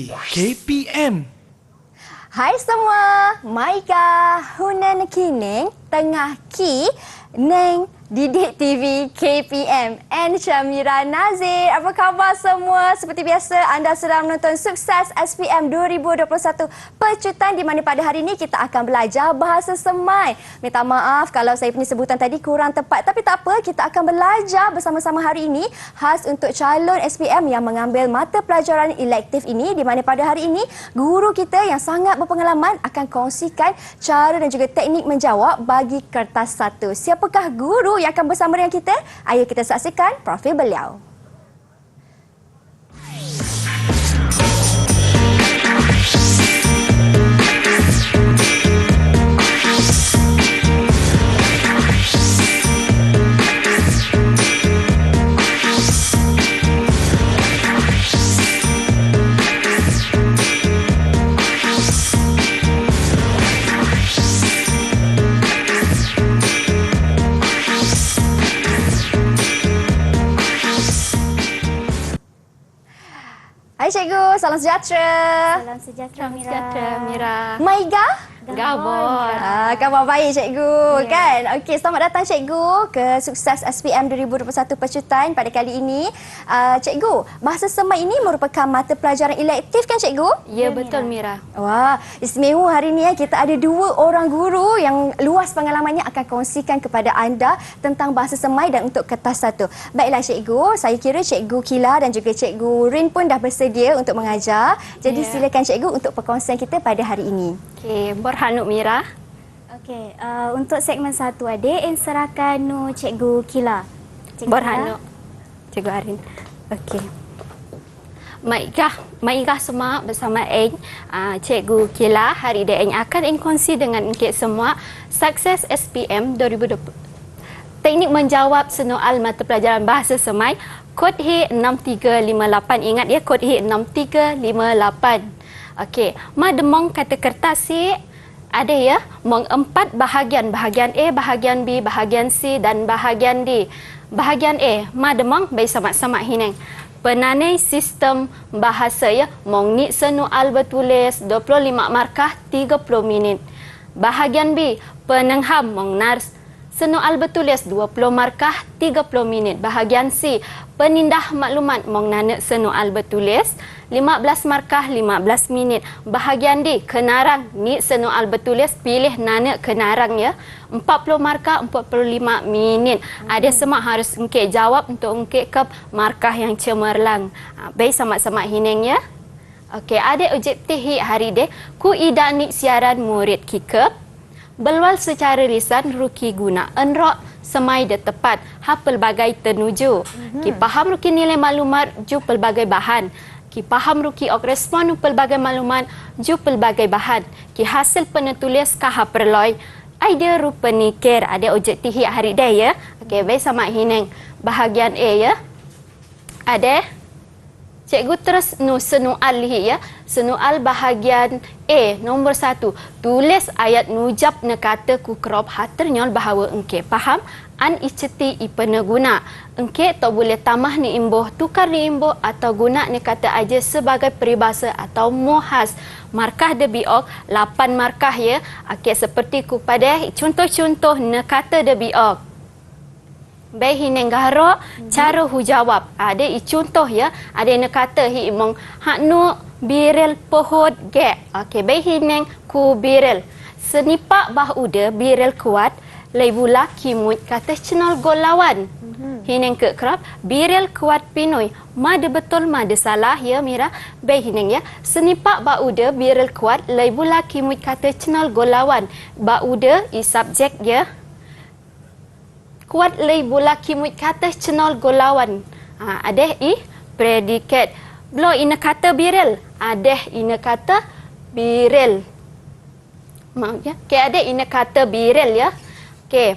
KPM. Hai semua, Maika Hunan Kining Tengah Ki Neng Didik TV KPM and Syamira Nazir. Apa khabar semua? Seperti biasa, anda sedang menonton Sukses SPM 2021 Pecutan, di mana pada hari ini kita akan belajar bahasa semai. Minta maaf kalau saya punya sebutan tadi kurang tepat, tapi tak apa, kita akan belajar bersama-sama hari ini khas untuk calon SPM yang mengambil mata pelajaran elektif ini, di mana pada hari ini guru kita yang sangat berpengalaman akan kongsikan cara dan juga teknik menjawab bagi kertas 1. Siapakah guru yang akan bersama dengan kita? Ayo kita saksikan profil beliau. Hai cikgu, salam sejahtera. Salam sejahtera, Mira. Sejahtera, Mira. Maiga? Gabon. Khabar baik cikgu, Ya. kan? Okey, selamat datang cikgu ke Sukses SPM 2021 Pecutan pada kali ini. Cikgu, bahasa semai ini merupakan mata pelajaran elektif kan cikgu? Ya, betul Mira. Wah, istimewa hari ini kita ada dua orang guru yang luas pengalamannya akan kongsikan kepada anda tentang bahasa semai dan untuk kertas 1. Baiklah cikgu, saya kira cikgu Kila dan juga cikgu Rin pun dah bersedia untuk mengajar. Jadi silakan cikgu untuk perkongsian kita pada hari ini. Okey, berhanuk Mira. Okey, untuk segmen 1 adik, serahkan nu Cikgu Kila. Berhanuk. Cikgu Arin. Okey. Maikah semua bersama Cikgu Kila. Hari ini akan kongsi dengan engkau semua Sukses SPM 2020. Teknik menjawab soal mata pelajaran bahasa semai kod H6358. Ingat ya, kod H6358. Okey, demong kata kertas si ada ya, mong 4 bahagian. Bahagian A, bahagian B, bahagian C dan bahagian D. Bahagian A, demong baik sama-sama hineng. Penanai sistem bahasa ya, mong ni soal bertulis 25 markah 30 minit. Bahagian B, penengham mong nars soal bertulis 20 markah 30 minit. Bahagian C, penindah maklumat mong nanek soal bertulis 15 markah 15 minit. Bahagian D, kenarang ni soal bertulis pilih nanek kenarang ya, 40 markah 45 minit. Ada semua harus engkau jawab untuk engkau ke markah yang cemerlang. Baik sama-sama hineng ya. Okey, ada objektif hari deh. Ku idani siaran murid kikep belwal secara lisan ruki guna enrok semai de tepat ha pelbagai tenuju. Ki paham ruki nilai maklumat ju pelbagai bahan. Ki paham ruki ok respon pelbagai maklumat ju pelbagai bahan. Ki hasil penulis kah perloi idea rupa nikir. Ada objektif hari day ya. Okey, baik sama hineng. Bahagian A ya. Ada cikgu terus soal ya. Soal bahagian A nombor 1. Tulis ayat nujab nekata ku krop haternyol bahawa engke faham an iceti ipena guna. Engke tak boleh tamah ni imbuh, tukar ni imbuh atau guna nekata aja sebagai peribahasa atau muhas. Markah de biok 8 markah ya. Okey, seperti ku pada contoh-contoh nekata de biok. Baik hineng garo cara hu jawab. Ada contoh ya. Ada yang kata hi mong haknu birel pohod ge. Okey, baik hineng ku birel. Senipak bah uda birel kuat lai bula kimut kata cenol golawan. Hineng ke kerap birel kuat pinoi. Mada betul mada salah ya Mira. Baik hineng ya. Senipak bah uda birel kuat lai bula kimut kata cenol golawan. Bah uda i subjek ya. Kuat lay bola kimut kata cenol golawan. Ada predikat. Blo ina kata birel. Ada ina kata birel. Maaf ya. Okey, ada ina kata birel ya. Okey.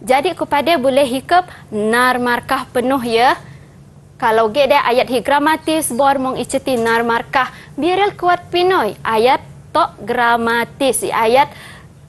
Jadi kepada boleh hikap nar markah penuh ya. Kalau ada ayat gramatis bor mong iceti nar markah birel kuat pinoi. Ayat tok gramatis ayat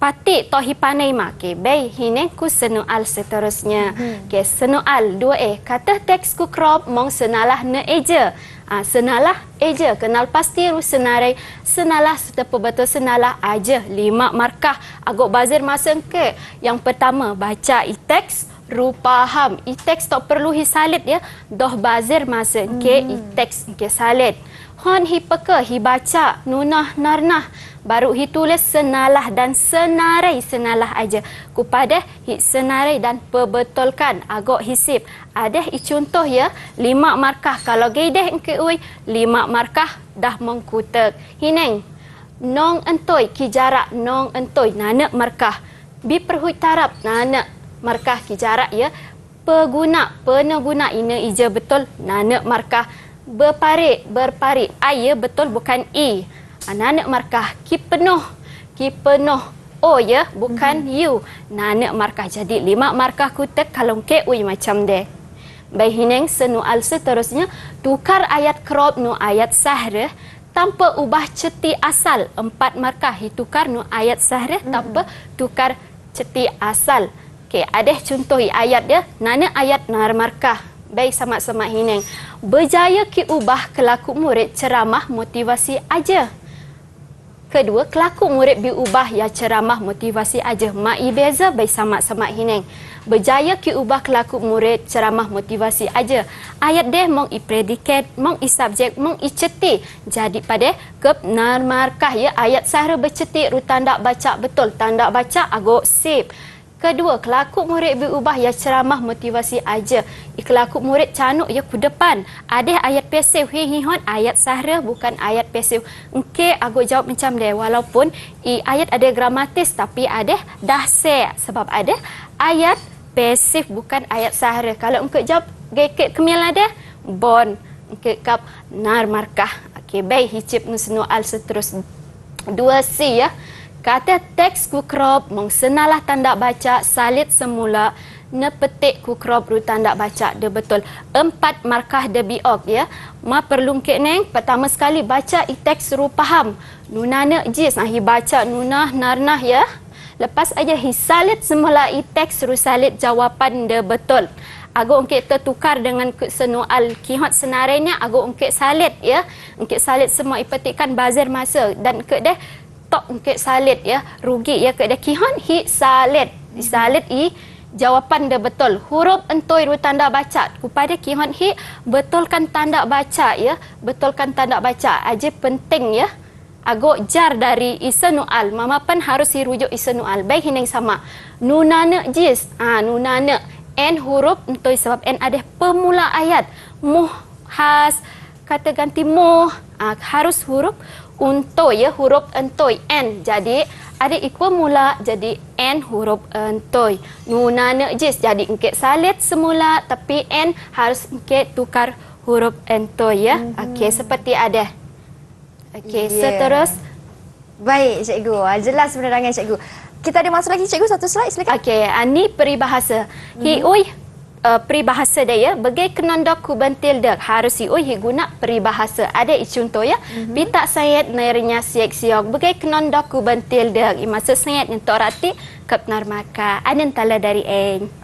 Pati tohi panai make. Baik, hine ku soal seterusnya. Okey, soal 2A. Kata teks ku crop mong senalah ne eja. Senalah eja, kenal pasti ru senarai, senalah serta betul senalah aja 5 markah. Agak bazir masa ke. Yang pertama, baca i-teks, ru faham. I-teks tak perlu hi salid ya. Doh bazir masa ke i-teks ke salid. Hon hi peka, hi baca, nunah, narnah. Baru hi tulis senalah dan senarai, senalah aja. Kupada hi senarai dan perbetulkan. Agak hisip. Ada i contoh ya, 5 markah. Kalau gedeh engke ui, 5 markah dah mengkutek. Hineng, nong entoi, ki jarak nong entoi, nana markah. Bi perhui tarap, nana markah ki jarak ya. Pengguna ina ija betul, nana markah. Berparit, ya betul bukan i. Nana markah, ki penuh. Oh ya, bukan you. Nana markah. Jadi 5 markah kutek kalau ke ui macam deh. Baik hineng senual seterusnya, tukar ayat crop nu ayat sahra tanpa ubah ceti asal. 4 markah ditukar nu ayat sahra tanpa tukar ceti asal. Okey, ada contoh ayat dia, nana ayat nar markah. Baik sama-sama hineng. Berjaya ki ubah kelaku murid ceramah motivasi aja. Kedua, kelaku murid diubah ya ceramah motivasi aja. Mai beza baik sama-sama hineng. Berjaya ki ubah kelaku murid ceramah motivasi aja. Ayat deh mong i predikat, mong i subjek, mong i ceti. Jadi pada kep nar markah ya ayat sahra berceti ru tanda baca betul. Tanda baca agak sip. Kedua, kelaku murid berubah ya ceramah motivasi aja. Kelaku murid canuk ya ku depan. Ada ayat pasif hihon ayat sahra bukan ayat pasif. Engke aku jawab macam dia walaupun ayat ada gramatis tapi ada dah se sebab ada ayat pasif bukan ayat sahra. Kalau engke jawab gekek kemil ada bon engke kap nar markah. Okey, baik hicip nusnu al seterus 2C ya. Kata teks ku crop mong senalah tanda baca salid semula nepetik ku crop ru tanda baca dia betul 4 markah de biok ya. Ma perlu ke neng pertama sekali baca i teks ru faham. Nunana jis hi baca nunah narnah ya. Lepas aja hi salid semula i teks ru salid jawapan de betul. Ago ungkit tertukar dengan senual kihot senarainya ago ungkit salid ya. Ungkit salid semua ipetikkan bazir masa dan ke deh tok ungkit salid ya, rugi ya ke kihon hi salid. Salid i jawapan dia betul. Huruf entoi ru tanda baca. Kepada kihon hi betulkan tanda baca ya. Betulkan tanda baca. Aja penting ya. Agak jar dari isenual. Mama pan harus dirujuk isenual. Baik hineng sama. Nunana jis. Nunana. N huruf entoi sebab N ada pemula ayat. Muh has kata ganti muh. Harus huruf untoi ya, huruf entoi N. Jadi ada ikut mula jadi N huruf entoi. Nunana jis jadi engke salid semula tapi N harus engke tukar huruf entoi ya. Okey, seperti ada. Okey, seterus. Baik cikgu, jelas penerangan cikgu. Kita ada masa lagi cikgu, satu slide silakan. Okey, ini peribahasa. Peribahasa dia bagai kenondak ku bentil dak harus hi guna peribahasa ada contoh ya pita sayat nernya siak siok bagai kenondak ku bentil dak masa sayat untuk rati kapnar maka ada tala dari eng.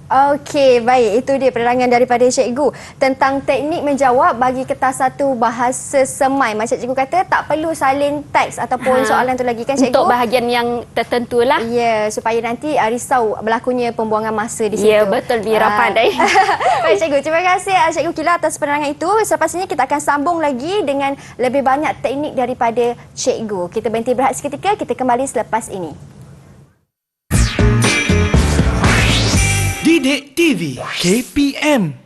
Okey, baik. Itu dia penerangan daripada cikgu tentang teknik menjawab bagi kertas satu bahasa semai. Macam cikgu kata, tak perlu salin teks ataupun soalan tu lagi kan cikgu? Untuk bahagian yang tertentu lah. Ya, supaya nanti risau berlakunya pembuangan masa di situ. Ya, betul. Mira pandai. Baik cikgu, terima kasih Cikgu Kila atas penerangan itu. Selepas ini kita akan sambung lagi dengan lebih banyak teknik daripada cikgu. Kita berhenti berehat seketika, kita kembali selepas ini. Didik TV KPM.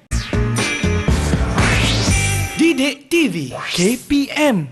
Didik TV KPM.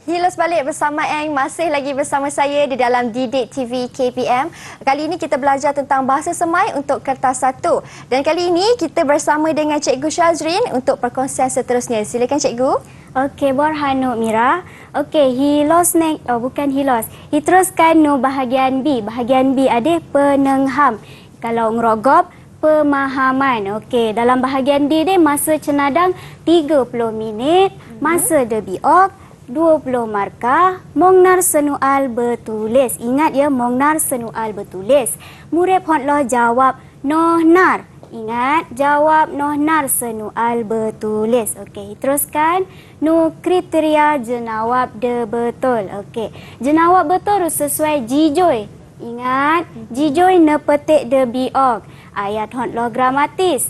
Hilos balik bersama Eng, masih lagi bersama saya di dalam Didik TV KPM. Kali ini kita belajar tentang bahasa semai untuk kertas satu. Dan kali ini kita bersama dengan Cikgu Syazrin untuk perkongsian seterusnya. Silakan Cikgu. Okey, Borhanu Mira. Okey, hilos neng, bukan hilos. Diteruskan nu bahagian B. Bahagian B ada penengham. Kalau ngerogop, pemahaman. Okey, dalam bahagian D dia masa cenadang 30 minit, masa debiok 20 markah, mongnar senual bertulis. Ingat ya, mongnar senual bertulis. Murid hotlah jawab noh nar. Ingat, jawab nohnar senual bertulis. Okey, teruskan. Nu kriteria jenawab de betul. Okey, jenawab betul sesuai Jijoy. Ingat, Jijoy ne petik de biok. Ayat hot lo gramatis.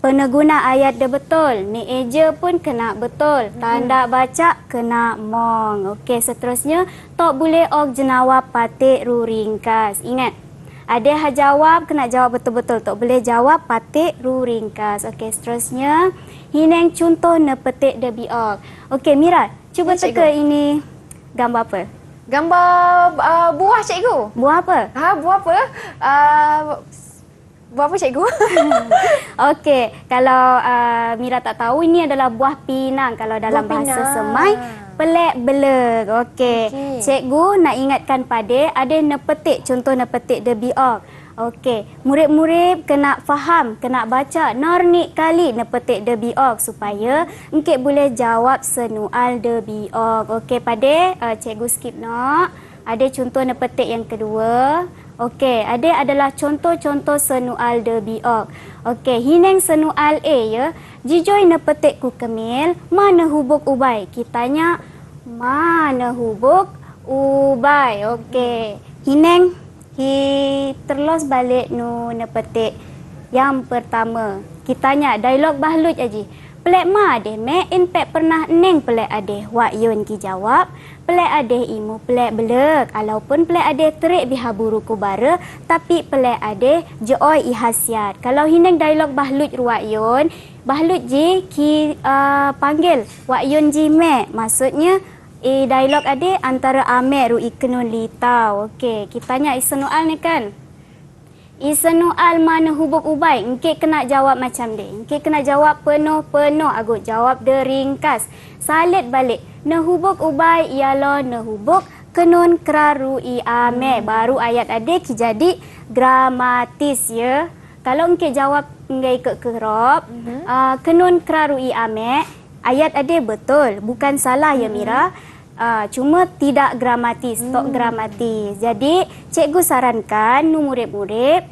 Peneguna ayat de betul. Ni eja pun kena betul. Tanda baca kena mong. Okey, seterusnya tok boleh og jenawab patik ru ringkas. Ingat, ada yang jawab, kena jawab betul-betul. Tak boleh jawab patik ru ringkas. Okey, seterusnya. Hineng contoh ne petik de biok. Okey, Mira, cuba Ya, teka cikgu. ini gambar apa? Gambar buah cikgu. Buah apa? Buah apa? Buah apa cikgu? Okey, kalau Mira tak tahu, ini adalah buah pinang. Kalau dalam Buah bahasa pinang. Semai, pelek beleg. Okey. Okey. Cikgu nak ingatkan pada ada nepetik, contoh nepetik de biok. Okey, murid-murid kena faham, kena baca nornik kali nepetik de biok supaya engkau boleh jawab senual de biok. Okey, pada cikgu skip nak. Ada contoh nepetik yang kedua. Okey, ada adalah contoh-contoh senual de biok. Okey, hineng senual A ya. Jijoy nepetik ku kemil, mana hubuk ubai? Kitanya mana hubuk ubai? Okey. Hineng terlos balik nu nepetik yang pertama. Kitanya dialog bahlut aji. Pelek ma adeh me inpek pernah neng pelek adeh. Wak yun ki jawab. Pelek adeh imu pelek belek. Alaupun pelek adeh terik biha buru kubara. Tapi pelek adeh jeoi ihasiat. Kalau hineng dialog bahlut wak yun. Bahlut ji ki panggil. Wak yun ji me. Maksudnya dialog ada antara Amer ru ikenun litau. Okey, kita tanya isenual ni kan. Isenual mana hubuk ubai? Engkau kena jawab macam ni. Engkau kena jawab penuh-penuh. Aku jawab de ringkas. Salit balik. Ne hubuk ubai ialah ne hubuk kenun keraru i ame. Baru ayat ada ki jadi gramatis ya. Kalau engkau jawab engkau ikut kerop, kenun keraru i ame, ayat ada betul, bukan salah ya Mira. Cuma tidak gramatis, tok gramatis. Jadi, cikgu sarankan nu murid-murid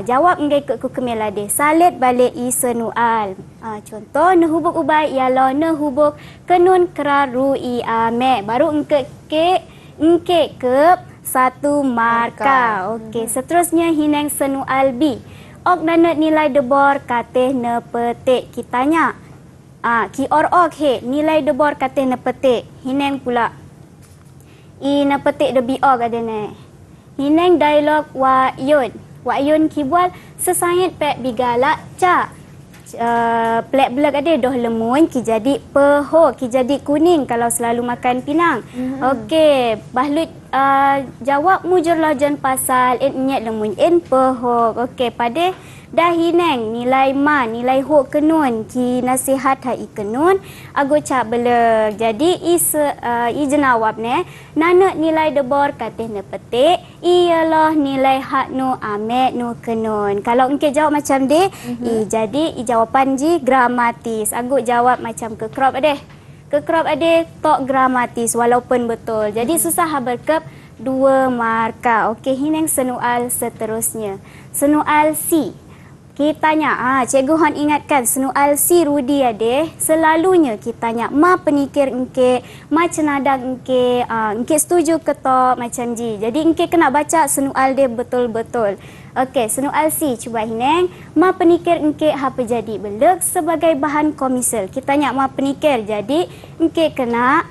jawab engkau ikut kukemil ade. Salit balik isenual. Contoh, ne hubuk ubai ialah ne hubuk kenun keraru i ame. Baru engkau ke satu markah. Okey, seterusnya hineng senual B. Ok nanat nilai debor kateh ne petik. Kitanya ki or he nilai debor kateh ne petik. Hineng pula i ne petik de biok ada ne. Hineng dialog wa yun ki buat sesangit pek bigalak ca. Plek belak ada doh lemun ki jadi peho, ki jadi kuning kalau selalu makan pinang. Okey, bahlut jawab mujur lajan pasal nyet lemun peho. Okey, pada dah hineng nilai ma, nilai ho kenun ki nasihat ha ikenun ago cak belak. Jadi i jenawab ne nana nilai debor kateh ne petik ialah nilai hak nu amet nu kenun. Kalau engkau jawab macam de, jadi jawapan ji gramatis. Ago jawab macam ke crop adeh. Ke crop adeh tok gramatis walaupun betul. Jadi susah berkep 2 markah. Okey, hineng senual seterusnya. Senual C. Kita tanya, cikgu Han ingatkan senual si Rudi ade, selalunya kita tanya ma penikir engke, ma cenadang engke, engke setuju ke tak macam ji. Jadi engke kena baca senual dia betul-betul. Okey, senual si cuba hineng, ma penikir engke apa jadi belek sebagai bahan komisel. Kita tanya ma penikir, jadi engke kena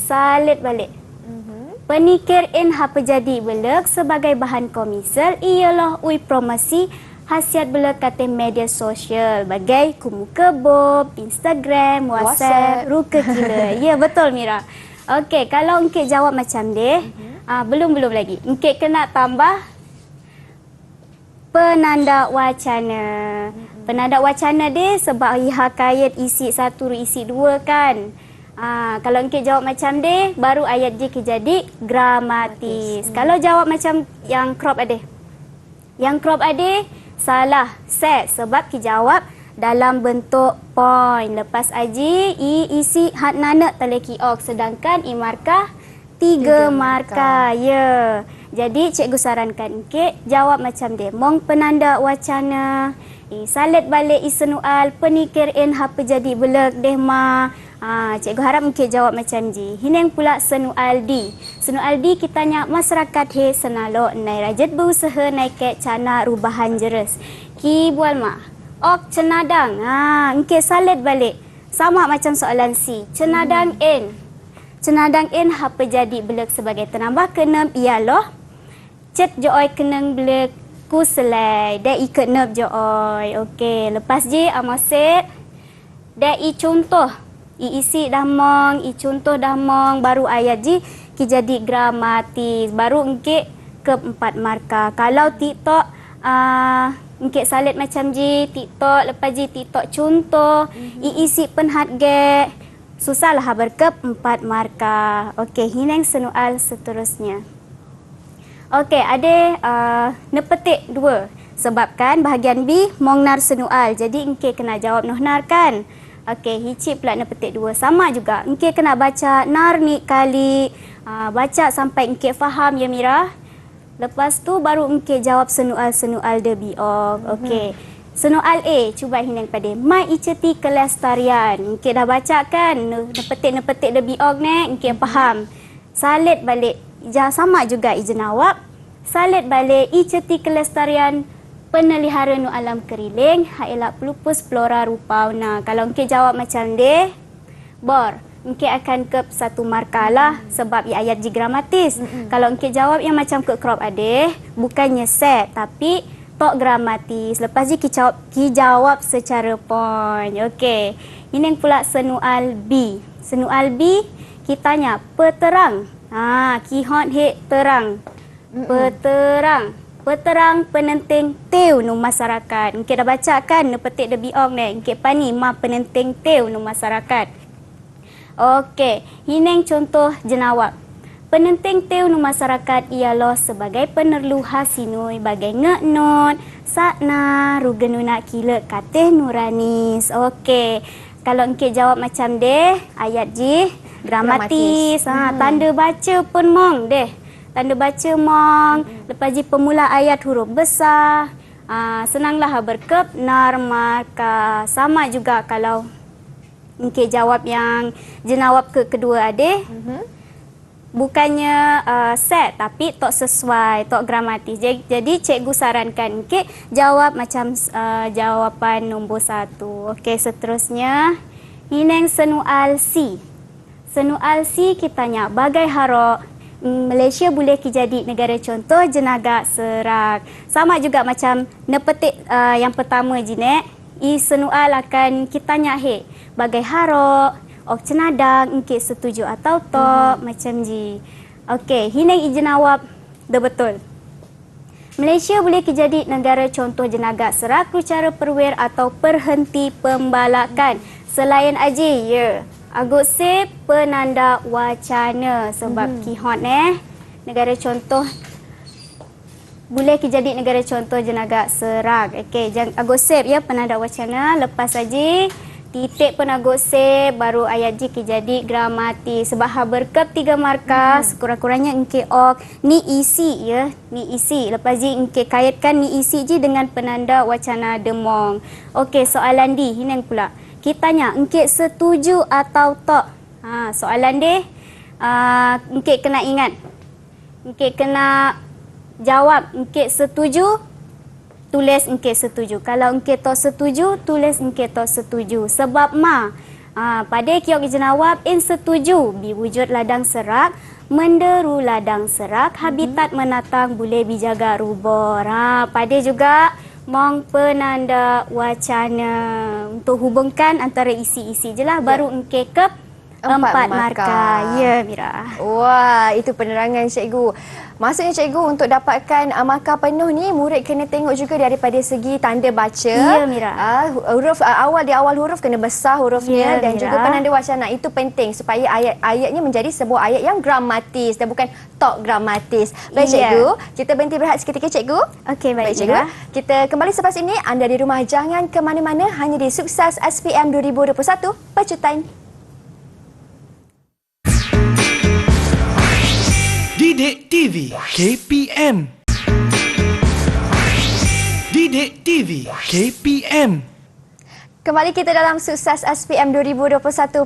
salit balik. Penikir in apa jadi belek sebagai bahan komisel ialah ui promosi hasiat belak kata media sosial bagai kumuka Bob, Instagram, WhatsApp, ruka kila. Ya, betul Mira. Okey, kalau engkau jawab macam dia, belum lagi. Engkau kena tambah penanda wacana. Penanda wacana dia sebab hakayat isi 1 isi 2 kan. Kalau engkau jawab macam dia, baru ayat dia jadi gramatis. Kalau jawab macam yang crop ada. Yang crop ada salah set sebab ki jawab dalam bentuk point. Lepas aji isi hat nana teleki ok sedangkan i markah 3 markah. Ya. Jadi cikgu sarankan engkau jawab macam dia. Mong penanda wacana, salit balik soal, penikir hapa jadi belak deh ma. Cikgu harap engkau jawab macam ji. Hineng pula soal D. Soal D kita tanya masyarakat he senalo nai rajat berusaha naik cana rubahan jeres. Ki bual ma. Ok cenadang. Engkau salit balik. Sama macam soalan C. Cenadang N. Cenadang N hapa jadi belak sebagai tenambah keenam ialah cet joy kenang belak ku selai. Dah ikut nep joy. Okey, lepas je amaset. Dah contoh. Isi dah mong, contoh dah mong, baru ayat je ki jadi gramatis. Baru engkek ke 4 markah. Kalau TikTok engkek salit macam je, TikTok lepas je TikTok contoh, isi penhat ge. Susahlah berkep 4 markah. Okey, hinang soal seterusnya. Okey, ada nepetik 2. Sebabkan bahagian B mong nar soal. Jadi engkek kena jawab noh nar kan. Okey, hicip pula nepetik 2. Sama juga. Engkek kena baca nar ni kali. Baca sampai engkek faham ya Mira. Lepas tu baru engkek jawab soal de biok. Okey. Soal A, cuba hinang pada. Mai iceti kelestarian. Engkek dah baca kan? Nepetik de biok ni, engkek faham. Salit balik. Sama juga ijenawab. Salit balik iceti kelestarian penelihara nu alam keriling ialah pelupus flora rupauna. Kalau engkau jawab macam dia, engkau akan ke 1 markah lah sebab ia ayat ji gramatis. Kalau engkau jawab yang macam ke crop ade, bukannya set tapi tok gramatis. Lepas ni ki jawab secara point. Okey. Ini pula soal B. Soal B kita tanya peterang. Ki hot he terang. Peterang. Peterang penenting teu nu masyarakat. Engkau dah baca kan nepetik de biok ni. Engkau pani ma penenting teu nu masyarakat. Okey, hineng contoh jenawab. Penenting teu nu masyarakat ialah sebagai penerlu hasinui bagai ngeknot, sakna, rugenuna kila kateh nuranis. Okey, kalau engkau jawab macam deh, ayat ji gramatis. Tanda baca pun mong deh. Tanda baca mong, lepas je pemula ayat huruf besar. Senanglah berkep nar markah. Sama juga kalau engkau jawab yang jenawab kedua ade. Bukannya set tapi tok sesuai, tok gramatis. Jadi cikgu sarankan engkau jawab macam jawapan nombor 1. Okey, seterusnya hineng soal C. Soal C kita tanya bagai harok Malaysia boleh jadi negara contoh jenagak serak. Sama juga macam nepetik yang pertama je nek. Soal akan kita tanya he bagai harok, ok cenadang, engkau setuju atau tok macam ji. Okey, hineng ijenawab dah betul. Malaysia boleh jadi negara contoh jenagak serak cara perwer atau perhenti pembalakan. Selain aji ya. Agut se penanda wacana sebab kihot negara contoh boleh jadi negara contoh jenagak serak. Okey, jangan agut sep ya penanda wacana. Lepas saja titik pun agut sep baru ayat ji jadi gramatis. Sebab berkep 3 markah sekurang-kurangnya engke ok ni isi ya, ni isi. Lepas ji engke kaitkan ni isi ji dengan penanda wacana demong. Okey, soalan D hinang pula. Kita tanya, engkau setuju atau tak? Soalan dia, engkau kena ingat. Engkau kena jawab, engkau setuju, tulis engkau setuju. Kalau engkau tak setuju, tulis engkau tak setuju. Sebab pada kiok jenawab, setuju. Biwujud ladang serak, menderu ladang serak, habitat menatang boleh dijaga rubor. Pada juga mong penanda wacana untuk hubungkan antara isi-isi je lah. Baru engkau ke 4 markah. Ya, Mira. Wah, itu penerangan cikgu. Maksudnya cikgu untuk dapatkan markah penuh ni murid kena tengok juga daripada segi tanda baca. Ya, Mira. Huruf di awal huruf kena besar hurufnya ya, dan Mira. juga penanda wacana itu penting supaya ayat-ayatnya menjadi sebuah ayat yang gramatis dan bukan tok gramatis. Baik cikgu, kita berhenti berehat seketika cikgu. Okey, baik cikgu. Mira. Kita kembali selepas ini. Anda di rumah jangan ke mana-mana, hanya di Sukses SPM 2021 Pecutan. Didik Didik TV KPM. Didik TV KPM. Kembali kita dalam Sukses SPM 2021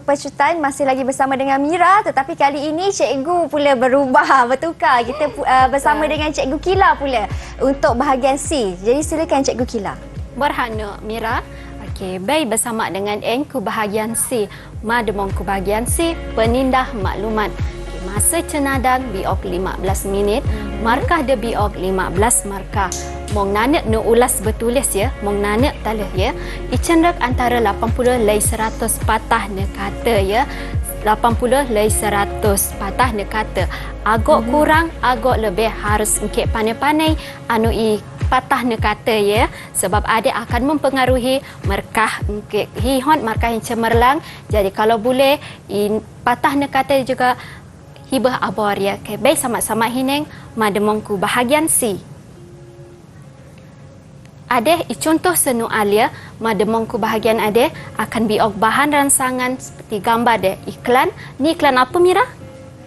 Pecutan. Masih lagi bersama dengan Mira, tetapi kali ini cikgu pula berubah, bertukar. Kita bersama dengan Cikgu Kila pula untuk bahagian C. Jadi silakan Cikgu Kila. Berhana Mira. Okey, baik bersama dengan N ku bahagian C. Mademong ku bahagian C, penindah maklumat. Okay, masa cenadang biok 15 minit, markah de biok 15 markah. Mong nanek nu ulas bertulis ya, mong nanek talih ya. Icendak antara 80 lay 100 patah ne kata ya. 80 lay 100 patah ne kata. Agak kurang, agak lebih harus engkek pandai-pandai anu patah ne kata ya, sebab ada akan mempengaruhi markah engkek hihon, markah yang cemerlang. Jadi kalau boleh patah ne kata juga hibah abor ya. Okay, baik sama-sama hineng mademongku bahagian C. Ada contoh senual ya, mademongku bahagian ada akan biok bahan ransangan seperti gambar deh iklan. Ni iklan apa Mira?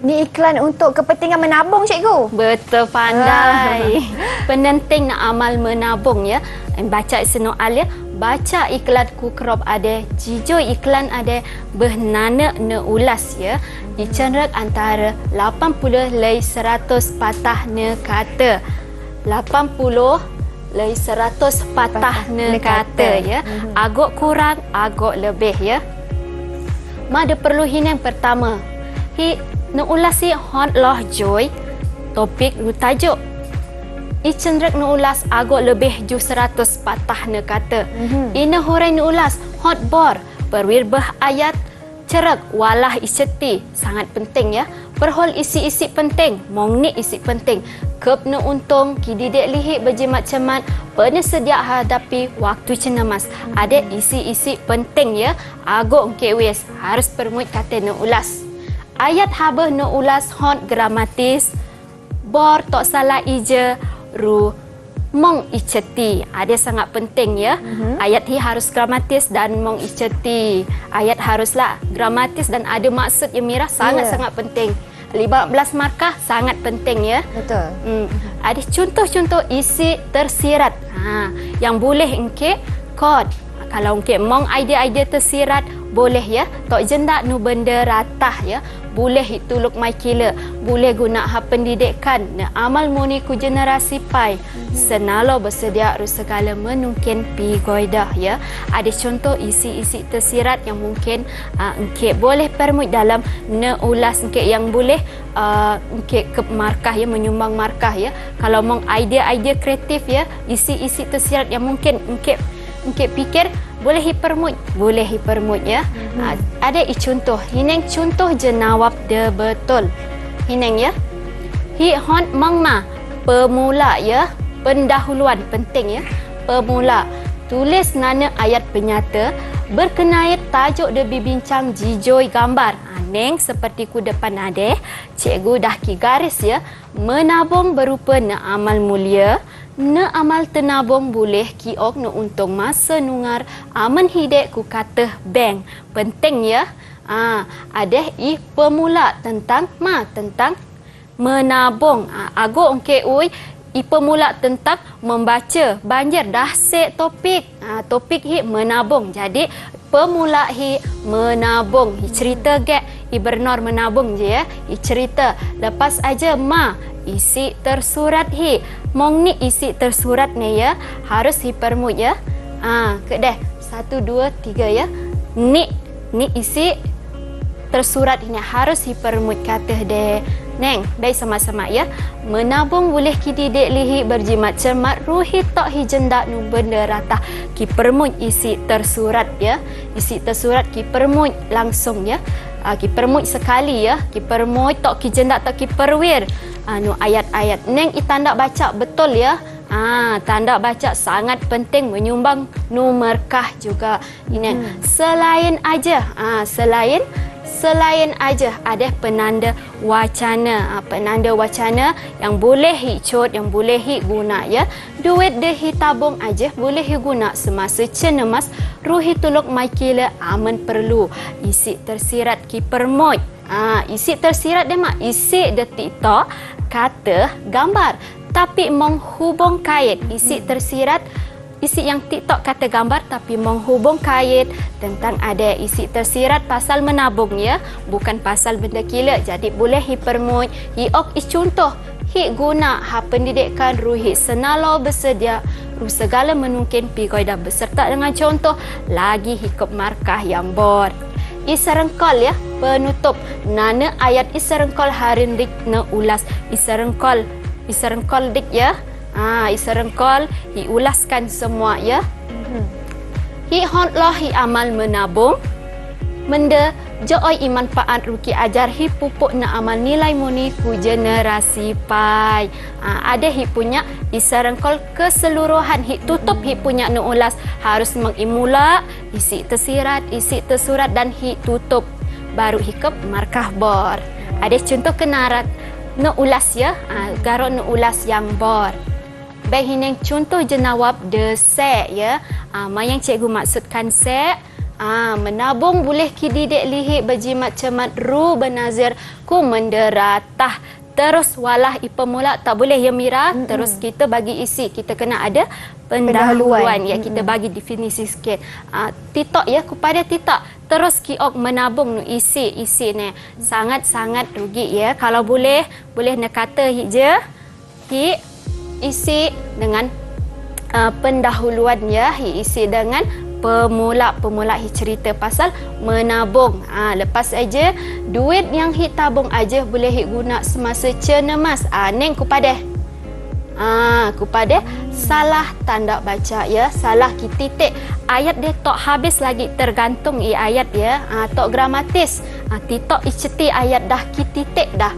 Ni iklan untuk kepentingan menabung, cikgu. Betul, pandai. Penenting nak amal menabung ya. Baca senual ya. Baca iklan ku crop ada, jijo iklan ada, behnana ne ulas ya. Dicenrek antara 80 lay 100 patah ne kata. 80 lay 100 patah ne kata ya. Agak kurang, agak lebih ya. Mada perlu hinang pertama. Nuulas si hon loh joy topik lu tajuk. Icenrek nuulas agak lebih ju 100 patah ne kata. Ina horai nuulas hot bor perwir bah ayat cerak walah iseti sangat penting ya. Perhol isi-isi penting, mong ni isi penting. Kep nu untung kididek lihi berjimat cemat pernah sedia hadapi waktu cenamas. Ada isi-isi penting ya. Agak engke wes harus permut kata nuulas. Ayat habah no ulas hot gramatis bor tok salah ije ru mong iceti. Ada sangat penting ya. Ayat hi harus gramatis dan mong iceti. Ayat haruslah gramatis dan ada maksud ya Mira, sangat-sangat penting. 15 markah sangat penting ya. Betul. Ada contoh-contoh isi tersirat. Yang boleh engke kod. Kalau engke mong idea-idea tersirat boleh ya. Tok jendak nu benda ratah ya. Boleh ituluk mai kila, boleh guna hak pendidikan, na amal muni ku generasi pai. Senalo bersedia ru segala menungkin pi goidah ya. Ada contoh isi-isi tersirat yang mungkin engke boleh permut dalam ne ulas engke yang boleh engke ke markah ya, menyumbang markah ya. Kalau mong idea-idea kreatif ya, isi-isi tersirat yang mungkin engke pikir boleh hipermut ya. Ada contoh hineng contoh jenawab de betul hineng ya. Hi hon mangma pemula ya, pendahuluan penting ya. Pemula tulis nana ayat penyata berkenait tajuk de bincang jijoi gambar. Neng seperti ku depan ada cikgu dah ki garis ya. Menabung berupa na amal mulia, na amal tenabung boleh kiok nu untung masa nungar aman hidek ku kata bank. Penting ya. Ada pemula tentang tentang menabung. Ago ongke ui pemula tentang membaca banjir dah set topik. Topik hi menabung. Jadi pemula hi menabung. Hi cerita gak Bernor menabung je ya. I cerita lepas aja isi tersurat hi. Mong ni isi tersurat ni ya. Harus hi permut ya. Kedeh 1 2 3 ya. Ni isi tersurat ini harus hi permut kata deh. Neng, baik sama-sama ya. Menabung boleh ki didek lihi berjimat cermat ruhi tok hi jendak nu benda ratah ki permut isi tersurat ya. Isi tersurat ki permut langsung ya. Ki permut sekali ya. Ki permut tok ki jendak tok ki perwir nu ayat-ayat. Neng tanda baca betul ya. Tanda baca sangat penting menyumbang nu markah juga. Ini selain aja ada penanda wacana. Penanda wacana yang boleh hicot, yang boleh guna ya. Duit deh tabung aja boleh guna semasa cenemas. Ruhi tuluk mai kila aman perlu. Isi tersirat ki permot. Isi tersirat dia isi detik tok kata gambar, tapi menghubung kait isi tersirat, isi yang TikTok kata gambar tapi menghubung kait tentang ada isi tersirat pasal menabung ya, bukan pasal benda gila. Jadi boleh hi permui, hi ok contoh, hi guna ha pendidikan ruhi senalo bersedia ru segala menungkin pigoi dah beserta dengan contoh lagi hikap markah yang bor. Isarengkol ya, penutup nana ayat isarengkol harindik na ulas isarengkol dik ya. Isarengkol hi ulaskan semua ya. Hi hotlah hi amal menabung menda joy iman paat ruki ajar hi pupuk na amal nilai muni ku generasi pai. Ada hi punya isarengkol keseluruhan hi tutup hi punya na ulas harus mengimula isi tersirat, isi tersurat dan hi tutup baru hi ke markah bor. Ada contoh kenarat na ulas ya, garok na ulas yang bor. Baik ini contoh jenawab de se ya. Yang cikgu maksudkan se, menabung boleh kididik lihi berjimat cemat ru benazir ku menderatah. Terus walah ipemula tak boleh ya Mira. Terus kita bagi isi, kita kena ada pendahuluan ya, kita bagi definisi sikit. Titok ya, kepada titok. Terus kiok menabung nu isi ni sangat-sangat rugi ya. Kalau boleh nak kata hija hi isi dengan pendahuluan ya, isi dengan pemula hi cerita pasal menabung. Lepas aja duit yang hi tabung aja boleh hi guna semasa cenemas. Neng kepada salah tanda baca ya, salah ki titik ayat dia tok habis lagi tergantung ayat ya. Tok gramatis titok iceti ayat dah ki titik dah.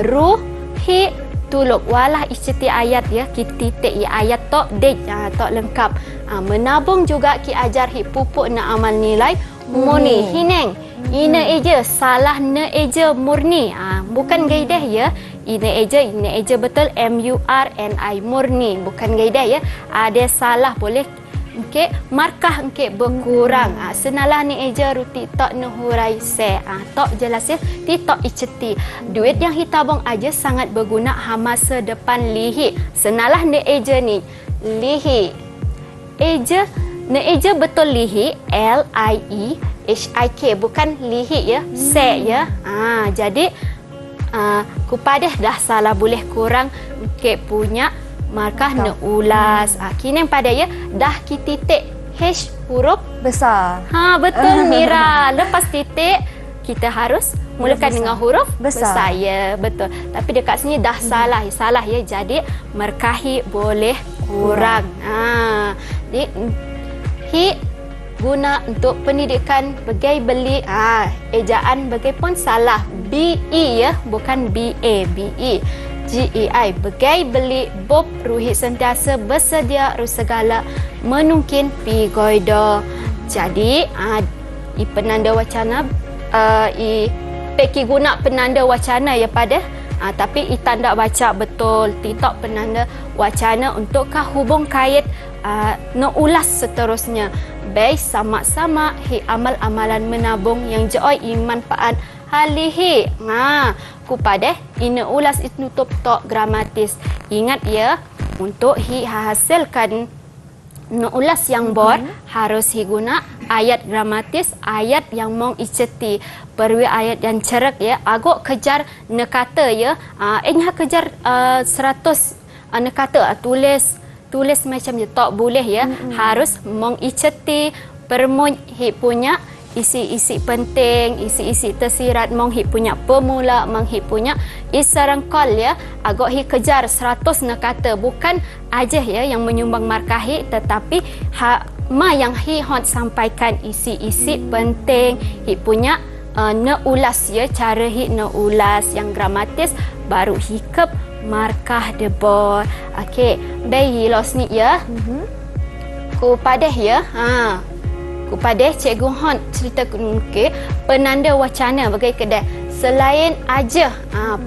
Ru hi tuluk walah iceti ayat ya, ki titik ayat tok dej tok lengkap. Menabung juga ki ajar hi pupuk na amal nilai murni. Hineng ina eja salah na eja murni. Bukan gaidah ya. Ina eja betul MURNI murni, bukan gaidah ya. Ada salah boleh engke markah engke berkurang. Senalah ni eja ruti tok nuhurai se. Tok jelas ya, ti tok iceti. Duit yang hitabung aja sangat berguna masa depan lihi. Senalah ni eja ni lihi. Eja betul lihi LIEHIK bukan lihi ya, se ya. Jadi kepada dah salah boleh kurang engke punya markah na ulas. Kini pada ya dah ki titik H huruf besar. Betul Mira. Lepas titik kita harus mulakan dengan huruf besar ya, betul. Tapi dekat sini dah salah ya. Jadi markahi boleh kurang. Jadi hi guna untuk pendidikan bagai beli ejaan bagai pun salah BE ya, bukan BA, BE. GEI bagai beli bob ruhi sentiasa bersedia ru segala menungkin pi goido. Jadi i penanda wacana i peki guna penanda wacana ya pada tapi i tanda baca betul titok penanda wacana untuk hubung kait no ulas seterusnya. Baik sama-sama hi amal-amalan menabung yang joy iman paan halihi. Kepada ina ulas itu tok gramatis. Ingat ya, untuk hi hasilkan no ulas yang bor harus hi guna ayat gramatis, ayat yang mong iceti. Perwi ayat yang cerak ya, agak kejar nekata ya. Kejar 100 nekata tulis macam je tak boleh ya. Harus mong iceti permuj hi punya isi-isi penting, isi-isi tersirat, mong hi punya pemula, mong hi punya isarengkol ya. Agak hi kejar 100 nekata, bukan aja ya yang menyumbang markah hi, tetapi yang hi hot sampaikan isi-isi penting, hi punya neulas ya, cara hi neulas yang gramatis baru hi kep markah debor. Okey, bayi los ni ya. Kepada ya, kepada Cikgu Hon cerita ke penanda wacana bagai kedai selain aja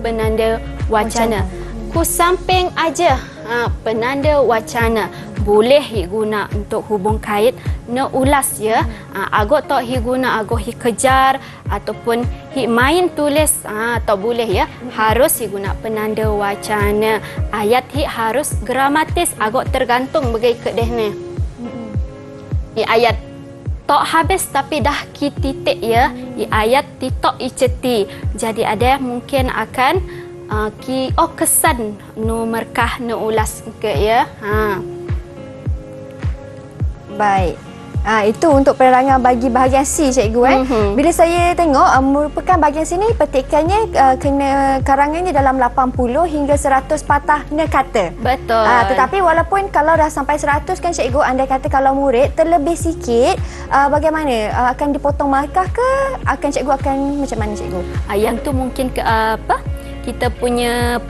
penanda wacana. Ku samping aja penanda wacana boleh hi guna untuk hubung kait ne ulas ya. Agak tak hi guna agak hi kejar ataupun hi main tulis tak boleh ya. Harus hi guna penanda wacana. Ayat hi harus gramatis agak tergantung bagai kedeh ni. Hi ayat tak habis tapi dah ki titik ya. Hi ayat titok i ceti. Jadi ada mungkin akan ki kesan nu merkah nu ulas ke ya. Baik. Itu untuk penerangan bagi bahagian C, cikgu. Bila saya tengok merupakan bahagian sini petikannya kena karangannya dalam 80 hingga 100 patah kata. Betul. Tetapi walaupun kalau dah sampai 100 kan cikgu, anda kata kalau murid terlebih sikit, bagaimana? Akan dipotong markah ke? Cikgu akan macam mana cikgu? Yang tu mungkin ke kita punya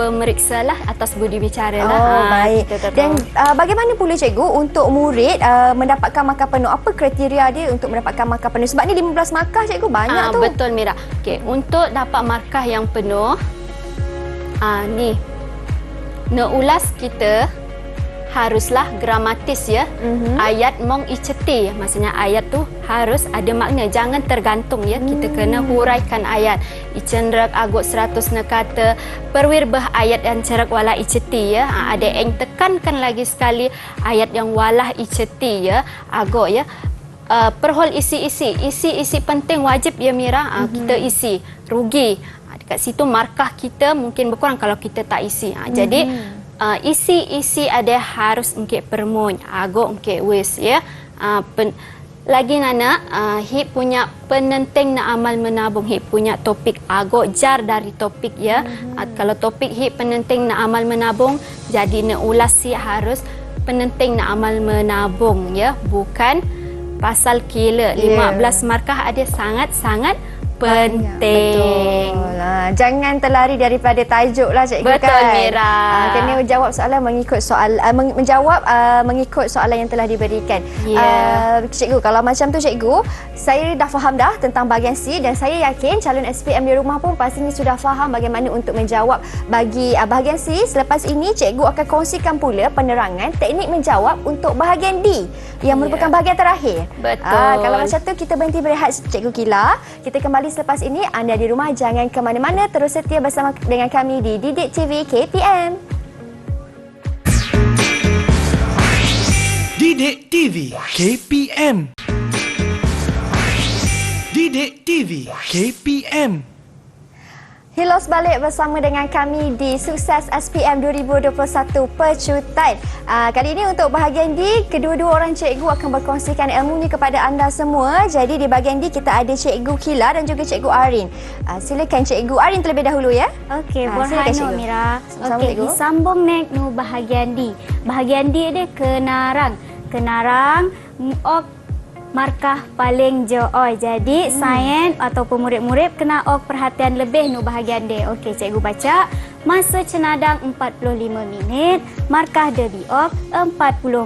pemeriksa lah atas budi bicara lah. Baik. Dan bagaimana pula cikgu untuk murid mendapatkan markah penuh? Apa kriteria dia untuk mendapatkan markah penuh? Sebab ni 15 markah cikgu, banyak tu. Betul Mira. Okey, untuk dapat markah yang penuh, ni ulas kita haruslah gramatis ya. Ayat mong iceti, maksudnya ayat tu harus ada makna, jangan tergantung ya. Kita kena huraikan ayat. Icenrak agut 100 kata, perwirbah ayat yang cerak wala iceti ya. Ada yang tekankan lagi sekali ayat yang wala iceti ya. Agut ya. Perhol isi penting wajib ya Mira. Kita isi, rugi. Dekat situ markah kita mungkin berkurang kalau kita tak isi. Jadi isi ada harus engke permuny, agak engke wis ya. Lagi nana hi punya penenting na amal menabung, hi punya topik agak jar dari topik ya. Kalau topik hi penenting na amal menabung, jadi na ulas si harus penenting na amal menabung ya, bukan pasal kila. 15 markah ada sangat-sangat penting. Betul. Jangan terlari daripada tajuk lah cikgu. Betul, kan. Mira. Kena menjawab soalan mengikut menjawab mengikut soalan yang telah diberikan. Cikgu, kalau macam tu cikgu, saya dah faham dah tentang bahagian C dan saya yakin calon SPM di rumah pun pastinya sudah faham bagaimana untuk menjawab bagi bahagian C. Selepas ini cikgu akan kongsikan pula penerangan teknik menjawab untuk bahagian D yang merupakan bahagian terakhir. Betul. Kalau macam tu kita berhenti berehat cikgu Kila. Kita kembali selepas ini. Anda di rumah jangan ke mana-mana, terus setia bersama dengan kami di Didik TV KPM. Didik TV KPM. Didik TV KPM. Hilos balik bersama dengan kami di Sukses SPM 2021 Pecutan. Kali ini untuk bahagian D, kedua-dua orang cikgu akan berkongsikan ilmunya kepada anda semua. Jadi di bahagian D kita ada Cikgu Kila dan juga Cikgu Arin. Silakan Cikgu Arin terlebih dahulu ya. Okey, Borhano Mira. Okey, disambung nek nu bahagian D. Bahagian D ada kenarang. Kenarang markah paling joy. Jadi sains ataupun murid-murid kena perhatian lebih nu bahagian D. Okey, cikgu baca. Masa cenadang 45 minit, markah debi 40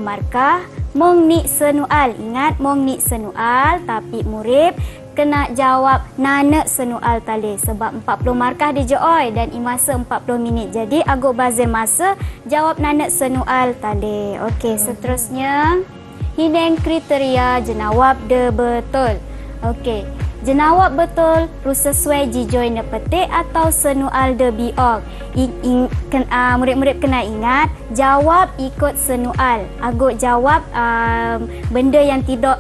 markah. Mong ni senual. Ingat mong ni senual, tapi murid kena jawab nana senual tali sebab 40 markah di joy dan masa 40 minit. Jadi agak bazir masa jawab nana senual tali. Okey, seterusnya hidang kriteria jenawab de betul. Okey, jenawab betul ru sesuai jijoy ne petik atau senual de biok. Murid-murid kena ingat jawab ikut senual. Agak jawab benda yang tidak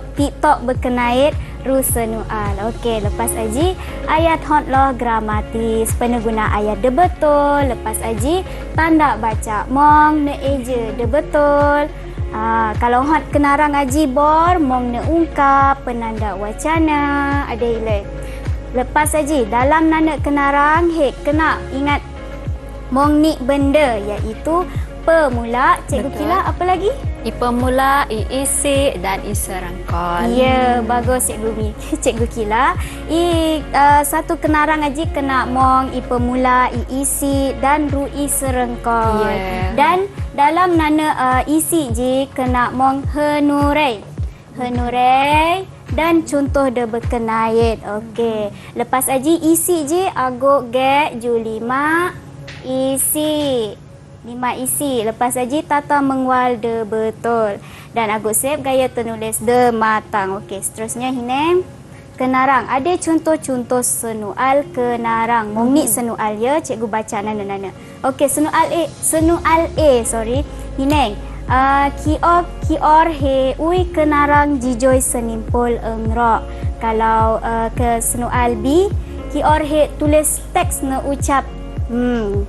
berkenait ru senual. Okey, lepas aji ayat hot law gramatis, pengguna ayat de betul. Lepas aji tanda baca mong ne eja de betul. Kalau hot kenarang aji bor mong ne ungkap penanda wacana ada ilai. Lepas aji dalam nanda kenarang kena ingat mong ni benda iaitu pemula. Cikgu Kila apa lagi? Pemula, isi dan serangkal. Ya, bagus Cikgu Kila. Satu kenarang aji kena mong, pemula, isi dan ru serangkal. Dan dalam nana isi je kena mong henurei. Henurei dan contoh de berkenait. Okey. Lepas aji isi je agak ge julima isi. 5 isi. Lepas aji tata mengwal de betul. Dan Agus sep gaya ternulis de matang. Okey, seterusnya Hineng. Kenarang. Ada contoh-contoh senual kenarang. Mungnik senual ya, cikgu baca nana-nana. Okey, senual A, sorry. Hineng. Kior he ui kenarang jijoy senimpul engrok. Kalau ke senual B, kior he tulis teks na ucap.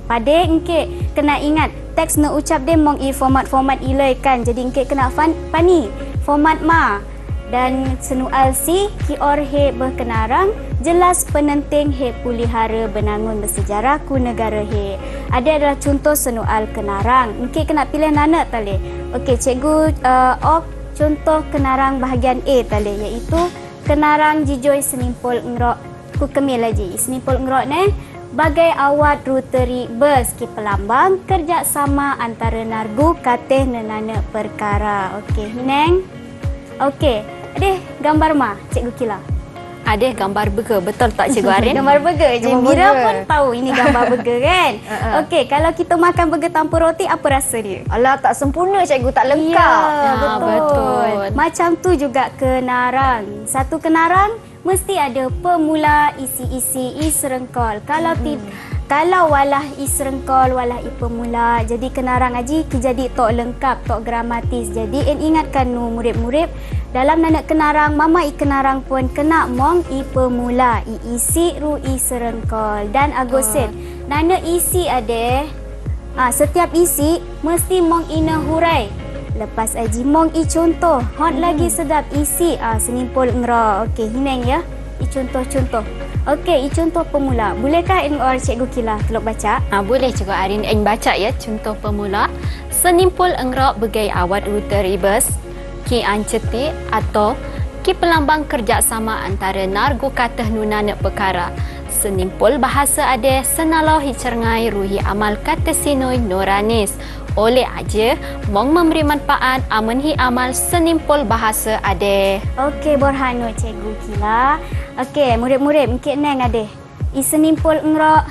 Pada engke kena ingat teks na ucap dia mong i format ilai kan. Jadi engke kena pani format ma. Dan senual C, kior he berkenarang jelas penenting he pulihara benangun bersejarah ku negara he. Ada adalah contoh senual kenarang. Engke kena pilih nana tali. Okey, cikgu contoh kenarang bahagian A tali, iaitu kenarang jijoy senimpul engrok ku kemil lagi. Senimpul engrok ne bagai awat ruteri bus ki pelambang kerjasama antara nargu kateh nenana perkara. Okey, Hineng. Okey, adeh gambar ma cikgu Kila. Ada gambar burger, betul tak Cikgu Arin? Gambar burger je. Gambar Mira burger. pun tahu ini gambar burger kan. Okey, kalau kita makan burger tanpa roti, apa rasa dia? Alah, tak sempurna cikgu, tak lengkap. Ya, betul. betul. Macam tu juga kenarang. Satu kenarang mesti ada pemula, isi-isi, i serengkol. Kalau walah i serengkol, walah i pemula, jadi kenarang aji jadi tok lengkap, tok gramatis. Jadi ingatkan nu murid-murid dalam nanak kenarang, mama i kenarang pun kena mong i pemula, i isi ru i serengkol. Dan Agosen, nanak isi ada. Setiap isi mesti mong ina hurai. Lepas aji mong i contoh. Hot lagi sedap isi senimpul engra. Okey, Hineng ya. I contoh-contoh. Okey, i contoh pemula. Bolehkah cikgu Kila tolong baca? Boleh Cikgu Arin baca ya contoh pemula. Senimpul engrok bagai awat rute ribes, ki anceti atau ki pelambang kerjasama antara nargu katah nunana perkara. Senimpul bahasa ada senalau hicergai ruhi amal kata sinoi noranis. Oleh aja mong memberi manfaat amanhi amal senimpul bahasa ada. Okey, Borhano cikgu Kila. Okey, murid-murid mungkin neng ada. I senimpul engrok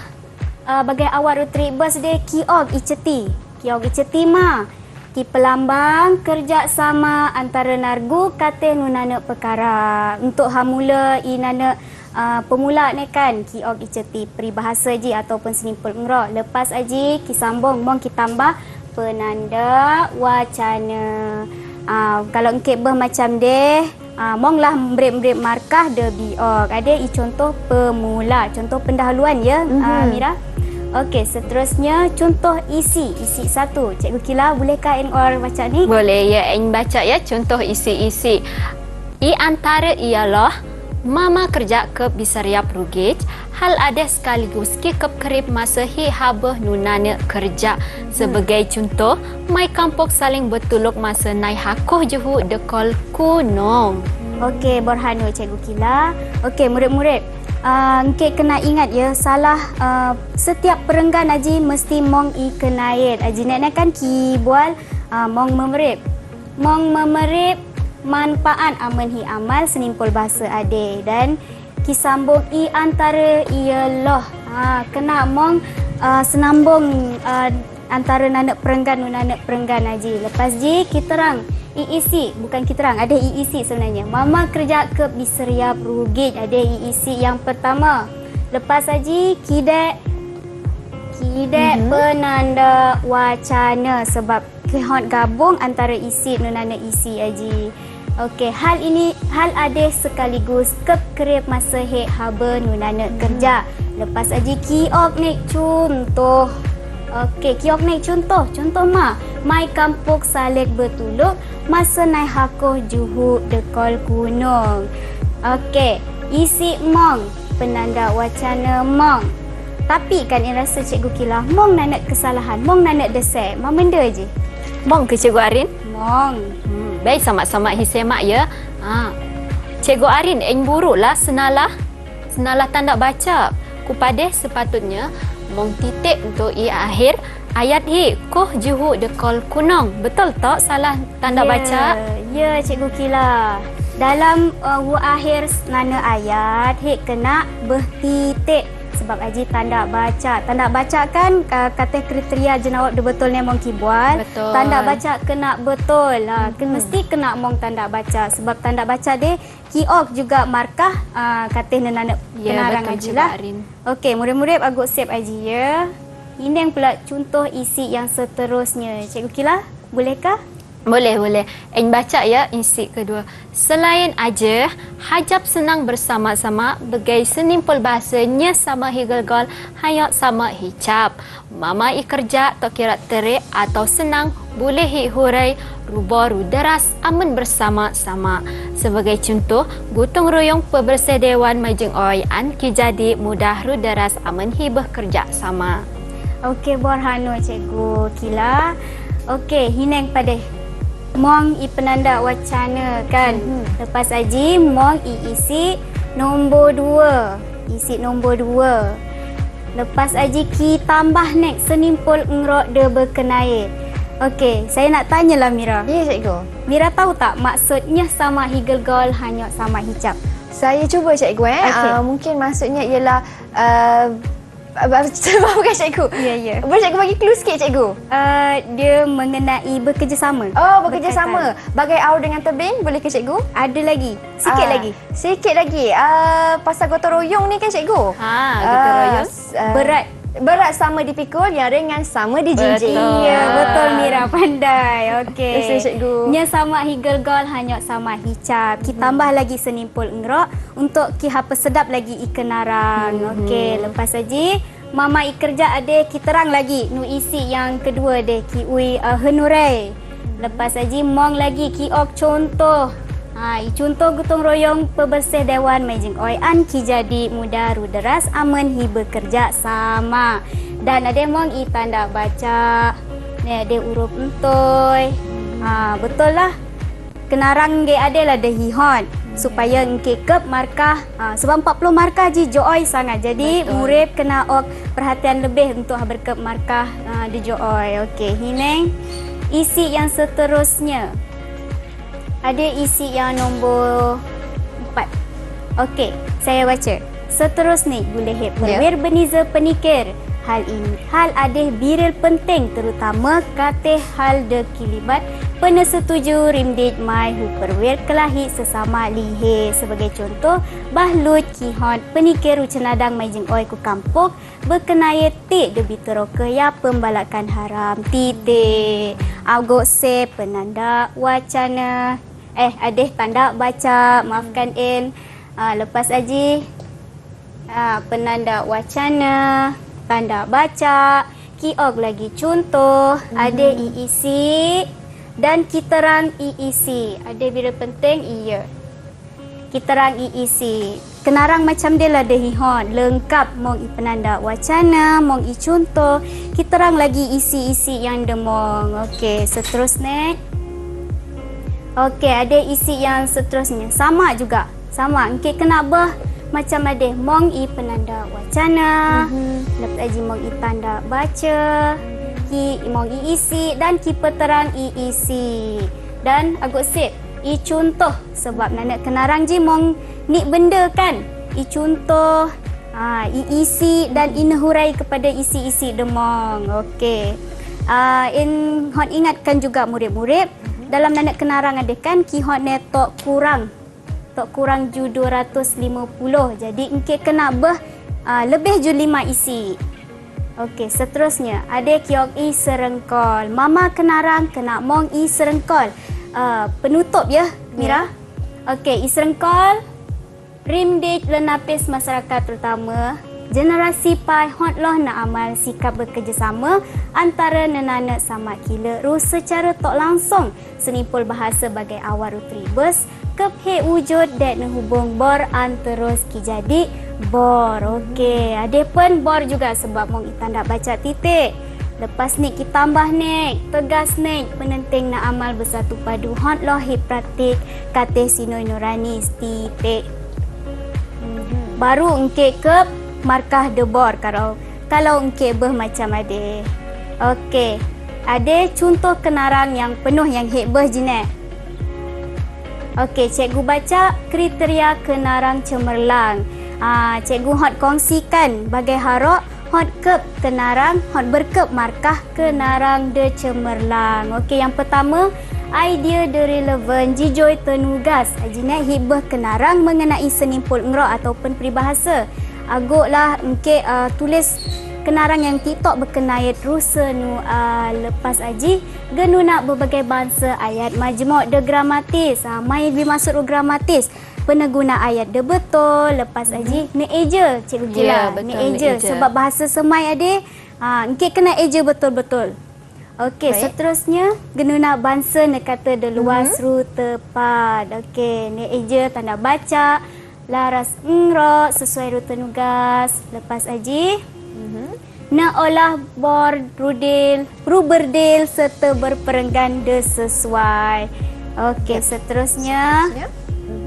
bagai awat rute ribes dia kiog iceti. Kiog iceti ma. Ki pelambang kerjasama antara nargu kata nunana perkara. Untuk hamula i nana pemula ni kan kiog iceti peribahasa je ataupun senimpul engrok. Lepas aji ki sambung mong ki tambah penanda wacana. Kalau engkau macam deh, monglah memberi markah de biok. Ada i contoh pemula, contoh pendahuluan ya, Mira. Okey, seterusnya contoh isi satu. Cikgu Kila, bolehkah orang baca ni? Boleh ya, baca ya contoh isi-isi. I antara ialah mama kerja ke bisariap rugij, hal ada sekaligus ke kerip masa hi habah nunana kerja. Sebagai contoh, mai kampung saling bertuluk masa naik hakoh jehu dekol kunong. Okey, Borhano Cikgu Kila. Okey, murid-murid. Encik kena ingat ya, salah setiap perenggan aji mesti mong i kenait. Aji nak kan ki bual mong memerip. Mong memerip manfaat amanhi amal senimpul bahasa ade. Dan kisambung i antara ialah kena mong senambung antara nanak perenggan nanak perenggan aji. Lepas ji kita terang iisi, bukan kita terang, ada iisi sebenarnya. Mama kerja ke biseriap rugij, ada iisi yang pertama. Lepas aji kidek penanda wacana sebab kehot gabung antara isi nunana isi aji. Okey, hal ada sekaligus kekerip masa hek haba nunana kerja. Lepas aji kiok nek contoh. Okey, kiok nek contoh. Contoh mai kampung salek bertuluk masa naik hakoh juhuk dekol gunung. Okey, isi mong penanda wacana mong. Tapi kan yang rasa Cikgu Kila, mong nak kesalahan, mong nak desek, benda je. Mong ke Cikgu Arin? Mong. Baik, sama-sama hisemak ya. Cikgu Arin, buruklah senalah tanda baca. Kupada sepatutnya mong titik untuk i akhir ayat hi koh juhu dekol kunong. Betul tak salah tanda baca? Ya, Cikgu Kila. Dalam akhir nana ayat hi kena bertitik. sebab Aji tanda baca. Tanda baca kan kata kriteria jenawab de betul ni mong kibuan. Betul. Tanda baca kena betul. Mesti kena mong tanda baca sebab tanda baca dia kiok juga markah kata nenana Ya, kenarang betul Aji juga, lah. Arin. Okey, murid-murid agak save Aji ya. Ini yang pula contoh isi yang seterusnya. Cikgu Kila, bolehkah? Boleh. Ain baca ya isi kedua. Selain aja, hajab senang bersama-sama bagai senimpul bahasanya sama higelgol hayat sama hijab. Mama i kerja tok kira terik atau senang boleh hi hurai rubaru deras aman bersama-sama. Sebagai contoh, gotong royong pebersih dewan majeng oyan ki jadi mudah ru deras aman hi bekerja sama. Okey, Borhano Cikgu Kila. Okey, hineng pada mong i penanda wacana kan. Lepas Aji mong i isi nombor 2. Isi nombor 2. Lepas Aji ki tambah nek senimpul engrok de berkenait. Okey, saya nak tanyalah Mira. Ya, cikgu. Mira tahu tak maksudnya sama higelgol hanya sama hijab? Saya cuba cikgu Okey. mungkin maksudnya ialah bukan cikgu. Ya. Boleh cikgu bagi clue sikit cikgu? Dia mengenai bekerjasama. Oh, bekerjasama. Bagai aur dengan tebing, boleh ke cikgu? Ada lagi. Sikit lagi. Sikit lagi. Pasal gotong royong ni kan cikgu? Gotong royong. Berat sama dipikul, yang ringan sama dijinjing. Betul. Ya, betul Mira, pandai. Okey. Terima kasih, cikgu. Nya sama higelgol hanya sama hijab. Kita tambah lagi senimpul engrok untuk ki hapa sedap lagi ikan narang. Okey, lepas saja mama i kerja ada ki terang lagi nu isi yang kedua deh ki ui henurai. Lepas saja mong lagi ki ok contoh. Contoh gotong royong pebersih dewan majeng oyan ki jadi mudah ru deras aman hi bekerja sama. Dan ada mong i tanda baca. Ni ada huruf entoy. Betul lah. Kenarang ge adalah de hihon supaya engke kep markah sebab 40 markah ji joy sangat. Jadi murid kena ok perhatian lebih untuk berkep markah di joy. Okey, hineng isi yang seterusnya. Ada isi yang nombor 4. Okey, saya baca. Seterusnya boleh berbeza penikir. Hal ini hal ada biril penting terutama kata hal de kilibat pena setuju rimdit mai hu perwir kelahi sesama lihe. Sebagai contoh, bahlut kihon penikir cenadang mai jeng oi ku kampung berkenai tik de biteroke ya pembalakan haram titik. Agok se penanda wacana. Ada tanda baca, maafkan in. Lepas Aji penanda wacana, tanda baca, kiok lagi contoh, ada iisi dan kiterang iisi. Ada bila penting iya. Kiterang iisi. Kenarang macam dia lah dehihon, lengkap mong i penanda wacana, mong i contoh, kiterang lagi isi-isi yang demong. Okey, seterusnya. Okey, ada isi yang seterusnya. Sama juga. Sama. Engke kena macam ada mong i penanda wacana. Lepas Aji mong i tanda baca. Ki mong i isi dan ki peterang i isi. Dan agak sip. I contoh sebab nak kenarang ji mong ni benda kan. I contoh. I isi dan inahurai kepada isi-isi demong. Okey. Hon ingatkan juga murid-murid. Dalam nanak kenarang ada kan kihot ne tok kurang ju 250. Jadi engke kena lebih ju 5 isi. Okey, seterusnya ada kiok i serengkol. Mama kenarang kena mong i serengkol. Penutup ya, Mira. Okey, i serengkol rimdik lenapis masyarakat terutama generasi pai hotloh nak amal sikap bekerjasama antara nenanak sama kila ru secara tok langsung senimpul bahasa bagai awal tribus kephe wujud dan hubung bor anterus ki jadi bor. Okey, ada pun bor juga sebab mong tanda baca titik. Lepas ni kita tambah ni tegas ni penenting nak amal bersatu padu hotloh hi praktik kate sinoi nurani titik. Baru engke ke markah debor kalau engke macam ada. Okey. Ada contoh kenarang yang penuh yang hebah jenis. Okey, cikgu baca kriteria kenarang cemerlang. Cikgu hot kongsikan bagai harok hot kep kenarang, hot berkep markah kenarang de cemerlang. Okey, yang pertama, idea de relevan jijoi tenugas. Ajinak hibah kenarang mengenai senimpul ngerok ataupun peribahasa. Aguklah engke tulis kenarang yang TikTok berkenayat rusa nu lepas aji genu nak berbagai bangsa ayat majmuk de gramatis. Mai bermaksud gramatis. Pengguna ayat de betul lepas aji ne eja cikgu Gila. Ya, betul, ne ne eja eja. sebab bahasa semai ade engke kena eja betul-betul. Okey, Baik. seterusnya genuna bangsa ne kata de luas ru tepat. Okey, ne eja tanda baca laras ngrok sesuai rute nugas. Lepas aji na olah bor rudil ruberdil serta berperenggan de sesuai. Okey, seterusnya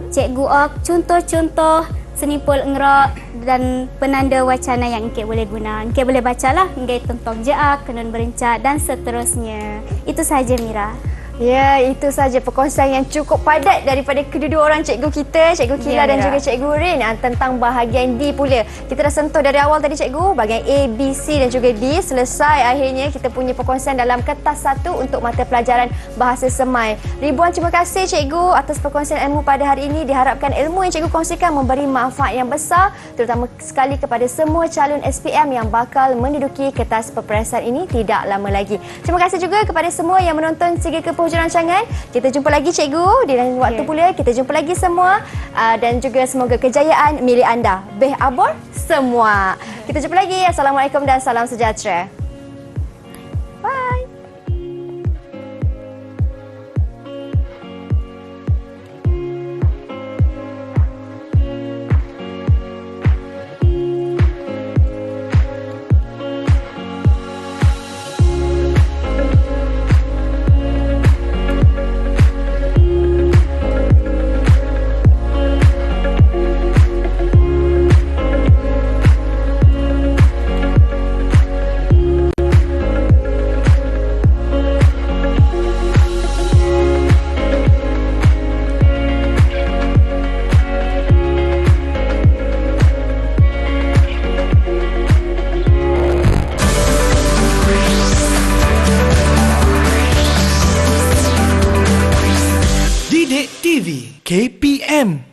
Cikgu Ok contoh-contoh senimpul ngerok dan penanda wacana yang engkau boleh guna. Engkau boleh bacalah, engkau tentang jeak, kenun berencak dan seterusnya. Itu sahaja Mira. Ya, itu saja perkongsian yang cukup padat daripada kedua-dua orang cikgu kita, Cikgu Kila Ya, dan Mira. juga Cikgu Rin tentang bahagian D pula. Kita dah sentuh dari awal tadi cikgu, bahagian A, B, C dan juga D. Selesai akhirnya kita punya perkongsian dalam kertas 1 untuk mata pelajaran Bahasa Semai. Ribuan terima kasih cikgu atas perkongsian ilmu pada hari ini. Diharapkan ilmu yang cikgu kongsikan memberi manfaat yang besar, terutama sekali kepada semua calon SPM yang bakal menduduki kertas peperiksaan ini tidak lama lagi. Terima kasih juga kepada semua yang menonton sehingga ke penghujung rancangan. Kita jumpa lagi cikgu di lain waktu pula. Kita jumpa lagi semua dan juga semoga kejayaan milik anda. Beh abor semua. Kita jumpa lagi. Assalamualaikum dan salam sejahtera. Bye. Didik TV KPM